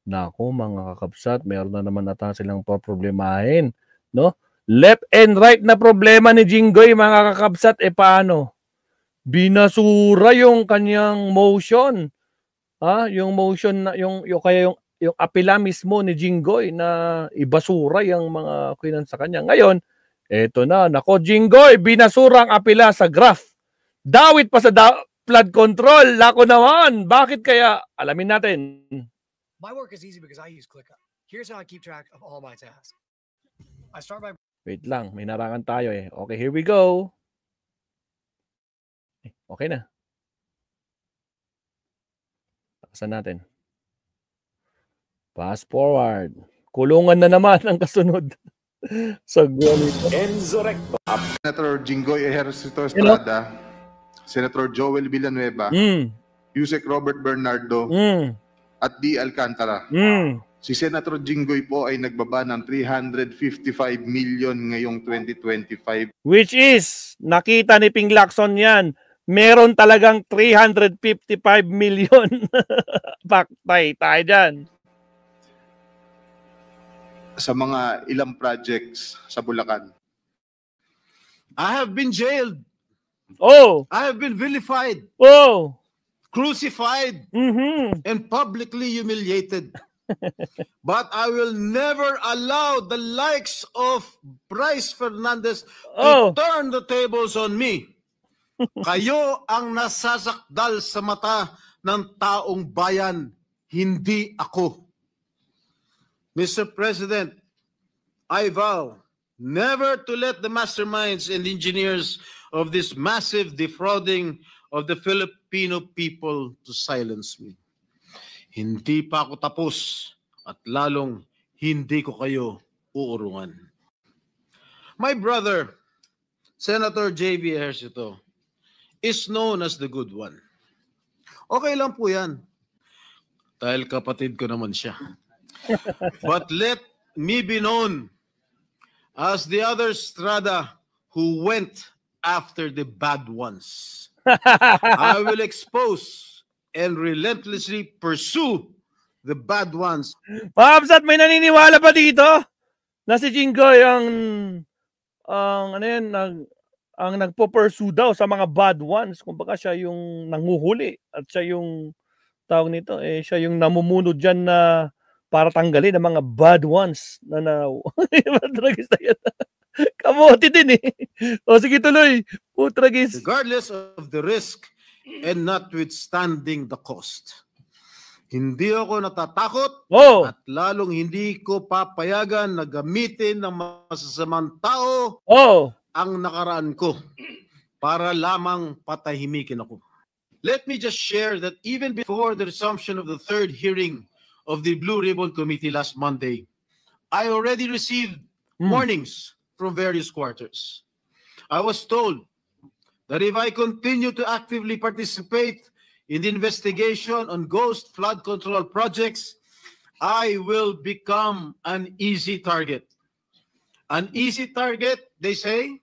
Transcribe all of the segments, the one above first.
Naku mga kakabsat, meron na naman ata silang poproblemahin, no? Left and right na problema ni Jinggoy mga kakabsat, paano? Binasura yung kanyang motion. Yung motion na yung apela mismo ni Jinggoy na ibasura yung mga kinan sa kanya. Ngayon, eto na, nako Jinggoy, binasura ang apela sa graph. Dawit pa sa flood control. Lako naman. Bakit kaya? Alamin natin. My work is easy because I use ClickUp. Here's how I keep track of all my tasks. I start by... Wait lang, may narangan tayo eh. Okay, here we go. Okay na. Takasan natin. Fast forward. Kulungan na naman ang kasunod. Sa Enzo Recto. Senator Jinggoy Ejercito Estrada, Senator Joel Villanueva, Yusek Robert Bernardo, at D. Alcantara. Si Senator Jinggoy po ay nagbaba ng 355 million ngayong 2025. Which is, nakita ni Ping Lacson yan, meron talagang 355 million. Paktay tayo dyan. Sa mga ilang projects sa Bulacan. I have been jailed. Oh! I have been vilified. Oh! Crucified. And publicly humiliated. But I will never allow the likes of Bryce Fernandez to turn the tables on me. Kayo ang nasasakdal sa mata ng taong bayan, hindi ako. Mr. President, I vow never to let the masterminds and engineers of this massive defrauding of the Filipino people to silence me. Hindi pa ako tapos at lalong hindi ko kayo uurungan. My brother, Senator J.V. Ejercito, is known as the good one. Okay lang po yan. Dahil kapatid ko naman siya. But let me be known as the other Strada who went after the bad ones. I will expose and relentlessly pursue the bad ones. Papsat, may naniniwala pa dito na si Jinggoy ang nagpo-pursue daw sa mga bad ones. Kumbaga siya yung nanguhuli at siya yung tawag nito, siya yung namumuno dyan na para tanggalin ang mga bad ones na Putragis na yan. Kamote din eh. O sige tuloy. Putragis. Regardless of the risk and notwithstanding the cost. Hindi ako natatakot at lalong hindi ko papayagan na gamitin ng masasamang tao ang nakaraan ko para lamang patahimikin ako. Let me just share that even before the resumption of the third hearing of the Blue Ribbon Committee last Monday, I already received warnings from various quarters. I was told that if I continue to actively participate in the investigation on ghost flood control projects, I will become an easy target. An easy target, they say,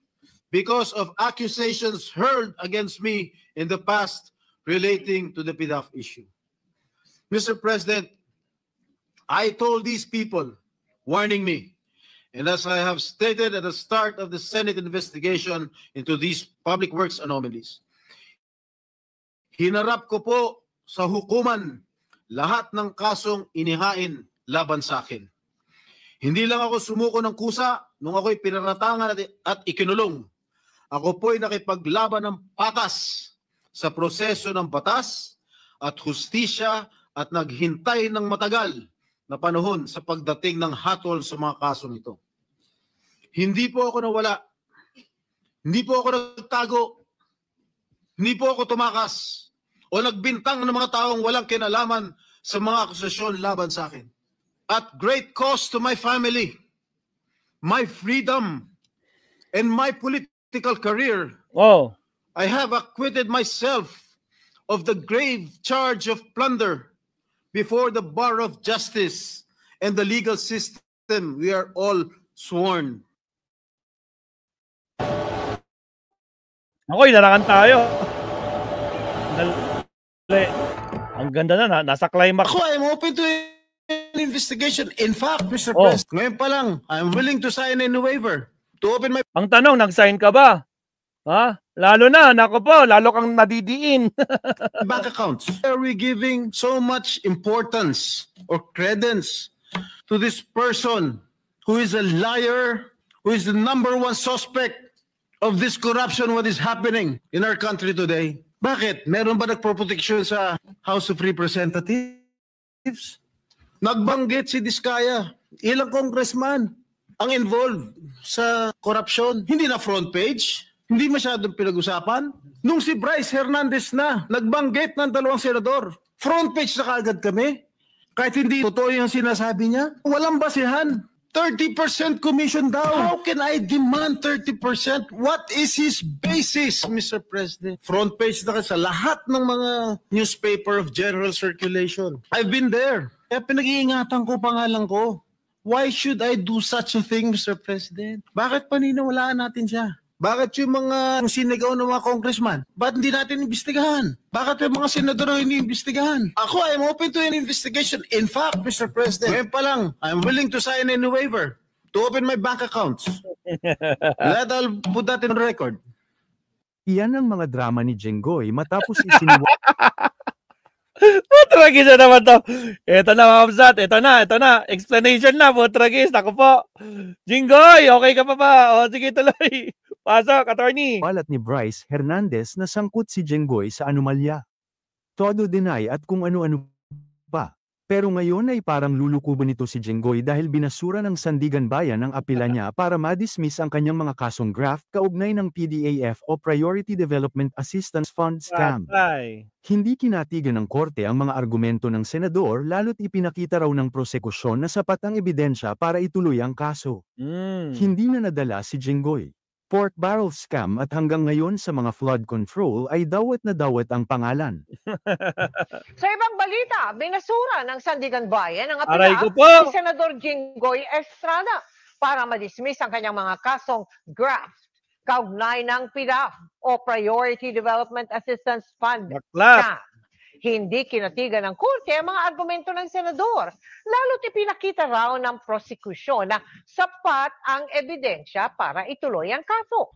because of accusations hurled against me in the past relating to the PDAF issue. Mr. President, I told these people, warning me, and as I have stated at the start of the Senate investigation into these public works anomalies, hinarap ko po sa hukuman lahat ng kasong inihain laban sa akin. Hindi lang ako sumuko ng kusa nung ako'y pinaratangan at ikinulong. Ako po'y nakipaglaban ng patas sa proseso ng batas at hustisya at naghintay ng matagal na panahon sa pagdating ng hatol sa mga kasong ito. Hindi po ako nawala. Hindi po ako nagtago. Hindi po ako tumakas o nagbintang ng mga taong walang kinalaman sa mga akusasyon laban sa akin. At great cost to my family, my freedom, and my political career, I have acquitted myself of the grave charge of plunder before the bar of justice and the legal system we are all sworn. Ako, inarangan tayo. Ang ganda na, nasa climax. Ako, I'm open to investigation. In fact, Mr. President, ngayon pa lang, I'm willing to sign a waiver to open my... Ang tanong, nag-sign ka ba? Ha? Lalo na, nako po, lalo kang nadidiin. bank accounts. Are we giving so much importance or credence to this person who is a liar, who is the #1 suspect of this corruption, what is happening in our country today? Bakit? Meron ba nagproproteksyon sa House of Representatives? Nagbanggit si Diskaya, ilang congressman ang involved sa corruption. Hindi na front page, hindi masyadong pinag-usapan. Nung si Bryce Hernandez na, nagbanggit ng 2 senador, front page na kaagad kami. Kahit hindi totoo yung sinasabi niya, walang basihan. 30% commission daw. How can I demand 30%? What is his basis, Mr. President? Front page na sa lahat ng mga newspaper of general circulation. I've been there. Kaya pinag-iingatan ko pangalan ko. Why should I do such a thing, Mr. President? Bakit paniniwalaan natin siya? Bakit yung mga sinigaw ng mga congressman? Bakit hindi natin imbestigahan? Bakit yung mga senador hindi imbestigahan? Ako, I'm open to an investigation. In fact, Mr. President, ngayon pa lang, I'm willing to sign a waiver to open my bank accounts. I'll put that in record. Iyan ang mga drama ni Jenggoy matapos isiniwa. Putragis na naman to. Ito na, Ma'am Zat. Ito na. Explanation na, Putragis. Ako po. Jenggoy, okay ka pa ba? O, sige, tuloy. Pasok, attorney. Palat ni Bryce Hernandez na sangkot si Jenggoy sa anomalya. Todo deny at kung ano-ano pa. Pero ngayon ay parang lulukuban nito si Jenggoy dahil binasura ng Sandigan Bayan ang apela niya para ma-dismiss ang kanyang mga kasong graft kaugnay ng PDAF o Priority Development Assistance Fund scam. Hindi kinatigan ng korte ang mga argumento ng senador lalo't ipinakita raw ng prosekusyon na sapat ang ebidensya para ituloy ang kaso. Hindi na nadala si Jenggoy. Pork barrel scam at hanggang ngayon sa mga flood control ay dawat na dawat ang pangalan. Sa ibang balita, binasura ng Sandigan Bayan ang Aray apela ko po. ni Senador Jenggoy Estrada para ma-dismiss ang kanyang mga kasong graft kaugnay ng PDAF o Priority Development Assistance Fund. Baklas. Hindi kinatigan ng korte ang mga argumento ng senador, lalo't ipinakita raw ng prosekusyon na sapat ang ebidensya para ituloy ang kaso.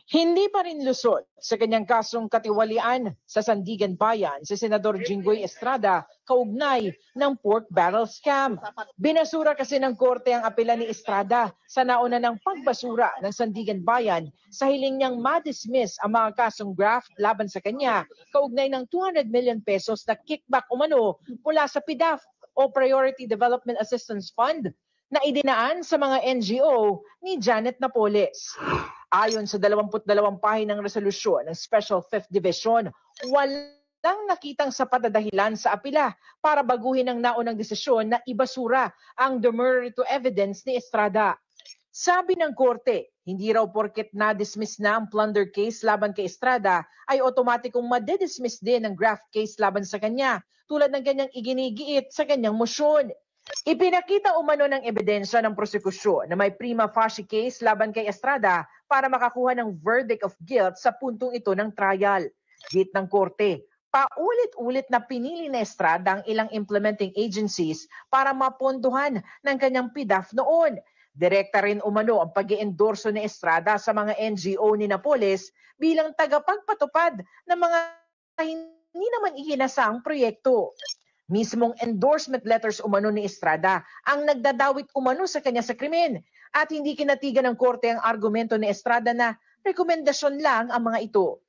Hindi pa rin lusot sa kanyang kasong katiwalian sa Sandigan Bayan si Senador Jenggoy Estrada kaugnay ng pork barrel scam. Binasura kasi ng korte ang apela ni Estrada sa nauna ng pagbasura ng Sandigan Bayan sa hiling niyang ma-dismiss ang mga kasong graft laban sa kanya kaugnay ng 200 million pesos na kickback umano mula sa PDAF o Priority Development Assistance Fund na idinaan sa mga NGO ni Janet Napoles. Ayon sa 22 pahinang resolusyon ng Special 5th Division, walang nakitang sapat na dahilan sa apela para baguhin ang naunang desisyon na ibasura ang demurrer to evidence ni Estrada. Sabi ng korte, hindi raw porket na-dismiss na ang plunder case laban kay Estrada ay otomatikong madedismiss din ang graft case laban sa kanya tulad ng kanyang iginigiit sa kanyang motion. Ipinakita umano ng ebidensya ng prosekusyon na may prima facie case laban kay Estrada para makakuha ng verdict of guilt sa puntong ito ng trial. Git ng korte, paulit-ulit na pinili ni Estrada ang ilang implementing agencies para mapondohan ng kanyang PDAF noon. Direkta rin umano ang pag-iendorso ni Estrada sa mga NGO ni Napoles bilang tagapagpatupad ng mga hindi naman ihinasang proyekto. Mismong endorsement letters umano ni Estrada ang nagdadawit umano sa kanya sa krimen at hindi kinatigan ng korte ang argumento ni Estrada na rekomendasyon lang ang mga ito.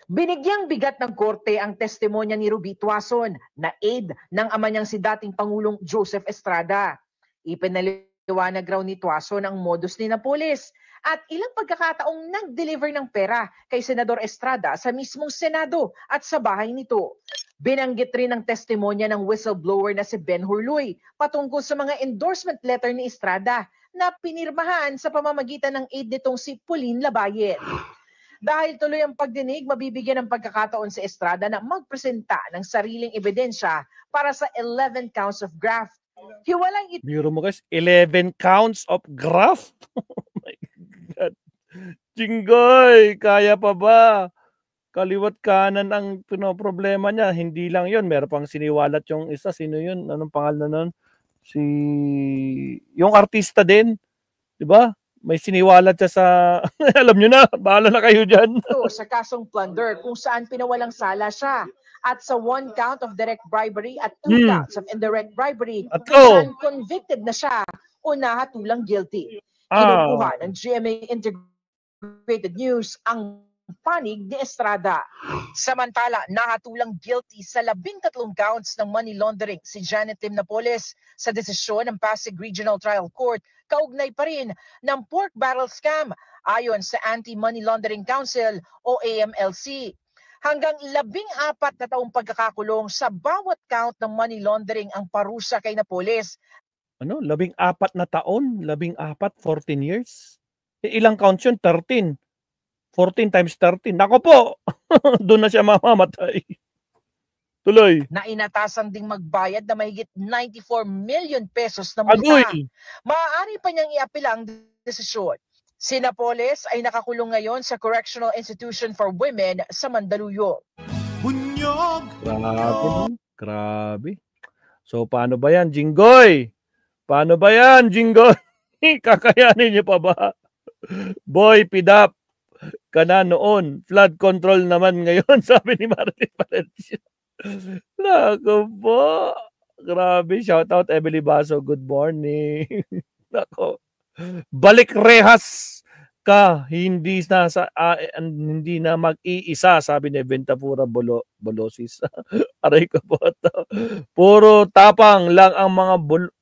Binigyang bigat ng korte ang testimonya ni Ruby Tuason na aide ng ama niyang si dating Pangulong Joseph Estrada. Ipinaliwanag raw ni Tuason ang modus ni Napoles at ilang pagkakataong nag-deliver ng pera kay Senador Estrada sa mismong Senado at sa bahay nito. Binanggit rin ang testimonya ng whistleblower na si Ben Hurloy patungkol sa mga endorsement letter ni Estrada na pinirmahan sa pamamagitan ng aide nitong si Pauline Labayen. Dahil tuloy ang pagdinig, mabibigyan ng pagkakataon si Estrada na magpresenta ng sariling ebidensya para sa 11 counts of graft. Hiwalang ito. Biro mo guys, 11 counts of graft? Oh my God. Jenggoy, kaya pa ba? Kaliwat kanan ang problema niya. Hindi lang yon, meron pang siniwalat yung isa. Sino yun? Anong pangalan nun? yung artista din, 'di ba? May siniwalat siya sa alam niyo na, bahala na kayo diyan. Sa kasong plunder kung saan pinawalang sala siya. At sa 1 count of direct bribery at 2 counts of indirect bribery, saan convicted na siya o nahatulang guilty. Kinukuha ng GMA Integrated News ang panig ni Estrada. Samantala, nahatulang guilty sa 13 counts ng money laundering si Janet Lim Napoles sa desisyon ng Pasig Regional Trial Court, kaugnay pa rin ng pork barrel scam ayon sa Anti-Money Laundering Council o AMLC. Hanggang 14 na taong pagkakakulong sa bawat count ng money laundering ang parusa kay Napoles. 14 na taon? 14, 14 years? Ilang counts yun? 13. 14 times 13. Nako po! Doon na siya mamamatay. Tuloy. Nainatasan ding magbayad na mahigit 94 million pesos na multa. Maaari pa niyang iapila ang desisyon. Si Napoles ay nakakulong ngayon sa Correctional Institution for Women sa Mandaluyong. Bunyog! Grabe. So, paano ba yan, Jinggoy? Paano ba yan, Jinggoy? Kakayanin niyo pa ba? Boy, pidap ka na noon. Flood control naman ngayon, sabi ni Martin Valencia. Nako po. Grabe. Shout out, Emily Baso. Good morning. Nako. Balik rehas ka, hindi na mag-iisa, sabi ni Ventafura Bolosis. Aray ko po ito. Puro tapang lang ang mga bulok